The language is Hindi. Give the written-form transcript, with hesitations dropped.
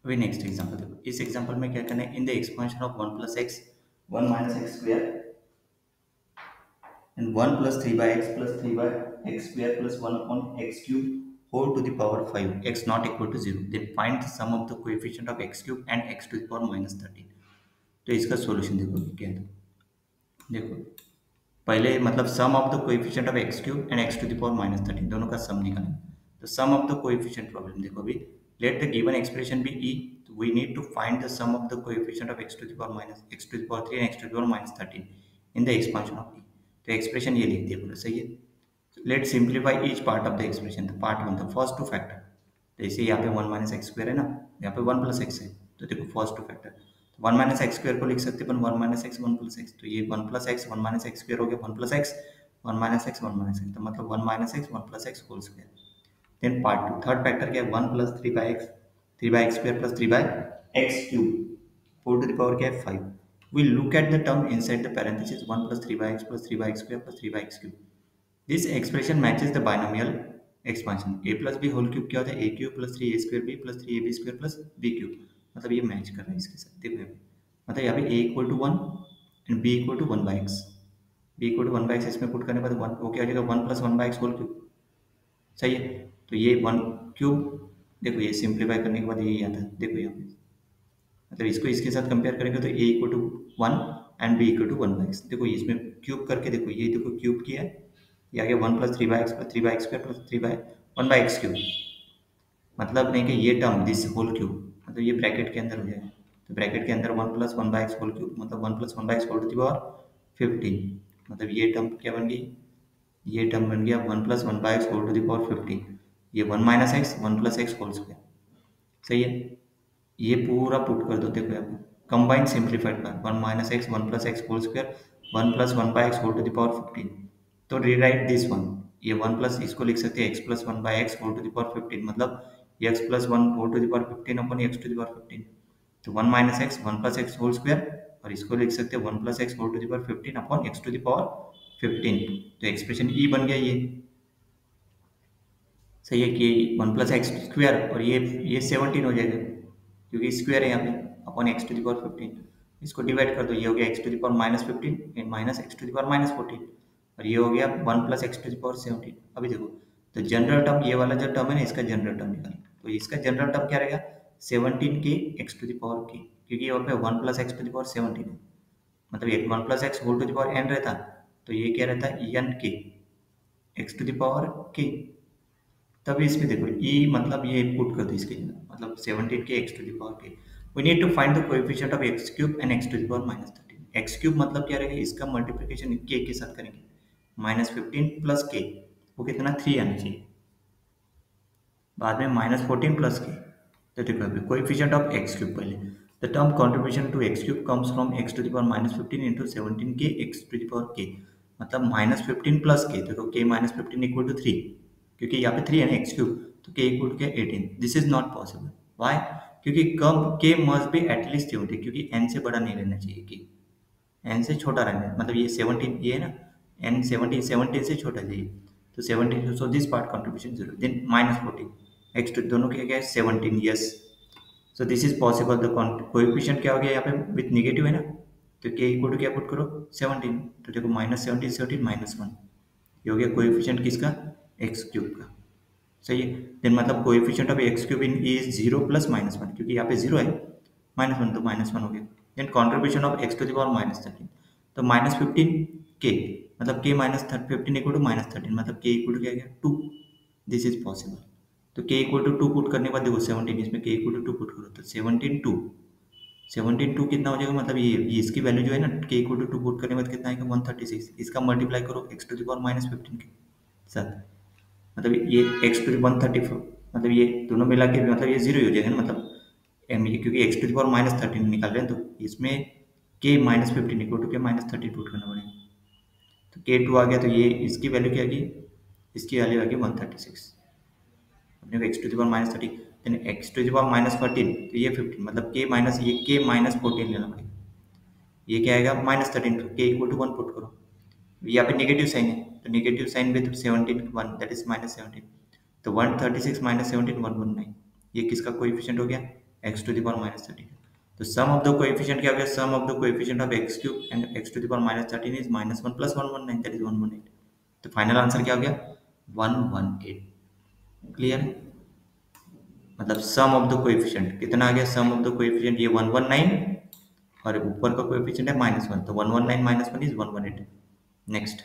अभी नेक्स्ट एग्जांपल देखो। इस एग्जांपल में क्या करना है, इन the expansion of 1 plus x 1 minus x square and 1 plus 3 by x plus 3 by x square plus 1 upon x cube whole to the power 5 x not equal to 0, then find the sum of the coefficient of x cube and x to the power minus 13। तो इसका सॉल्यूशन देखो क्या है। देखो पहले मतलब sum of the coefficient of x cube and x to the power minus 13 दोनों का सम निकालना। तो sum of the coefficient problem देखो अभी, let the given expression be E, तो we need to find the sum of the coefficient of x to the power minus x to the power 3 and x to the power minus 13 in the expansion of E. तो एक्सप्रेशन ये लिख दिया पूरा, सही है। Let simplify each part of the expression. तो part one, the first two factor, तो जैसे यहाँ पे 1 माइनस एक्स स्क्वायर है ना, यहाँ पे 1 प्लस एक्स है, तो देखो फर्स्ट टू फैक्टर, तो 1 माइनस एक्स स्क्वायर को लिख सकते हैं 1 माइनस एक्स 1 प्लस एक्स, तो ये 1 plus x 1 minus x square हो गया 1 plus x 1 minus x 1 minus x, तो मतलब 1 minus x 1 plus x whole square. Then part two, third factor क्या है, 1 plus 3 by x 3 by x square plus 3 by x cube whole to the power क्या है 5। we look at the term inside the parenthesis 1 plus 3 by x plus 3 by x square plus 3 by x cube. This expression matches the binomial expansion a plus b whole cube क्या होता है a cube plus 3a square b plus 3ab square plus b cube, मतलब ये मैच कर रहा है इसके साथ। देखो मतलब यहाँ पे a equal to 1 and b equal to 1 by x, b equal to 1 by x इसमें पुट करने के बाद 1 वो क्या हो जाएगा 1 plus 1 by x whole cube, सही है। तो ये 1 क्यूब, देखो ये सिंप्लीफाई करने के बाद ये आता है, देखो यहाँ पे मतलब इसको इसके साथ कंपेयर करेंगे तो a equal to 1 and b equal to 1 by x. देखो इसमें क्यूब करके देखो, ये देखो क्यूब किया है, ये आ गया 1 plus 3 by x plus 3 by x square plus 3 by 1 by x cube, मतलब नहीं कि ये टर्म दिस होल क्यूब, मतलब ये ब्रैकेट के अंदर हो जाएगा। तो ब्रैकेट के अंदर 1 plus 1 by x whole cube मतलब 1 plus 1 by x whole to the power 15, मतलब ये टर्म क्या बन गई, ये टर्म बन गया 1 plus 1 by x whole to the power 15, ये 1 minus x 1 plus x whole square, सही है। ये पूरा पुट कर दो, देखो यहाँ पे combine simplified part 1 minus x 1 plus x whole square 1 plus 1 by x whole to the power 15, तो रीराइट दिस वन, ये 1 प्लस इसको लिख सकते हैं x plus 1 by x whole to the power 15, मतलब x plus 1 whole to the power 15 upon x to the power 15, तो 1 minus x 1 plus x whole square, और इसको लिख सकते हैं 1 plus x whole to the power 15 upon x to the power 15, तो एक्सप्रेशन ई बन गया ये, सही है कि 1 प्लस एक्स स्क्वायर और ये 17 हो जाएगा क्योंकि स्क्वायर है यहाँ पे upon x to the power 15, इसको डिवाइड कर दो, ये हो गया x to the power minus 15 minus x to the power minus 14, और ये हो गया 1 plus x to the power 17। अभी देखो तो जनरल टर्म, ये वाला जो टर्म है ना इसका जनरल टर्म निकाल, तो इसका जनरल टर्म क्या रहेगा 17 के एक्स टू द पावर के, क्योंकि यहाँ पे 1 plus x to the power 17 है, मतलब एक 1 plus x whole to the power n रहता, तो ये क्या रहता एन के एक्स टू द पावर के, तब इसमें देखो ई मतलब ये पुट कर दो इसके अंदर, मतलब 17 के एक्स टू द पावर के, we need to find the coefficient of x cube and x to the power minus 13। X cube मतलब क्या रहेगा, इसका मल्टीप्लिकेशन के साथ करेंगे, माइनस 15 प्लस के, वो कितना 3 आना चाहिए, बाद में माइनस 14 प्लस के, तो देखो कोएफिशिएंट ऑफ एक्स क्यूब पहले, the term contribution to x cube comes from x to the power minus 15 into 17 के एक्स टू द पावर के, मतलब माइनस 15 प्लस के, देखो के माइनस 15 इक्वल टू 3, क्योंकि यहाँ पे 3 है ना एक्स क्यूब, तो के इक्वल टू क्या 18, this is not possible, why, क्योंकि कम के मस्ट बी एटलीस्ट 70, क्योंकि एन से बड़ा नहीं रहना चाहिए, कि एन से छोटा रहना, मतलब ये 17 ये है ना, एन 17 से छोटा चाहिए, तो 17, so this part contribution 0, then minus 14 x to, दोनों क्या है 17, yes, so this is possible, the coefficient क्या हो गया यहाँ पे विथ निगेटिव है ना, तो के इक्वल टू क्या पुट करो 17, तो देखो माइनस 17 17 माइनस 1, ये हो गया कोएफिशिएंट किसका एक्स क्यूब का, सही है। देन मतलब coefficient of x cube in is 0 plus minus 1, क्योंकि यहाँ पे 0 है माइनस 1, तो माइनस 1 हो गया। Then contribution of x to the power minus 13, तो माइनस 15 के, मतलब के माइनस 15 इक्वल टू माइनस 13, मतलब के इक्वल टू क्या गया 2, दिस इज पॉसिबल, तो के इक्वल टू 2 पुट करने के बाद देखो 17 इसमें के इक्वल टू 2 पुट करो, तो 17 2 कितना हो जाएगा, मतलब ये इसकी वैल्यू जो है ना के इक्वल टू 2 पुट करने के बाद कितना आएगा 136, इसका मल्टीप्लाई करो x to the power minus 15 के साथ, मतलब ये एक्स टू 134, मतलब ये दोनों मिला के मतलब ये 0 ही हो जाएगा ना, मतलब एम ये क्योंकि x to the power minus 13 निकाल रहे हैं, तो इसमें k minus 15 equal to k minus 13 put करना पड़ेगा, तो के 2 आ गया, तो ये इसकी वैल्यू क्या आ गई, इसकी वैल्यू आ गई 136, अपने को x to the power minus 30, then x to the power minus 14, तो ये 15, मतलब के माइनस ये के माइनस 14 लेना पड़ेगा, ये क्या आएगा माइनस 13, के इक्वल टू 1 पुट करो, यहाँ पे नेगेटिव साइन है, तो negative sign with 17 1 that is minus 17, तो 136 माइनस 17 119, ये किसका कोएफिशिएंट हो गया x to the power minus 13। तो सम ऑफ द कोएफिशिएंट क्या हो गया, sum of the coefficient of x cube and x to the power minus 13 is -1 plus 119, that is 118। तो फाइनल आंसर क्या हो गया, 118। क्लियर, मतलब सम ऑफ द कोएफिशिएंट कितना आ गया, सम ऑफ द कोएफिशिएंट ये 119 और ऊपर का कोएफिशिएंट है -1, तो 119 - 1 इज 118। नेक्स्ट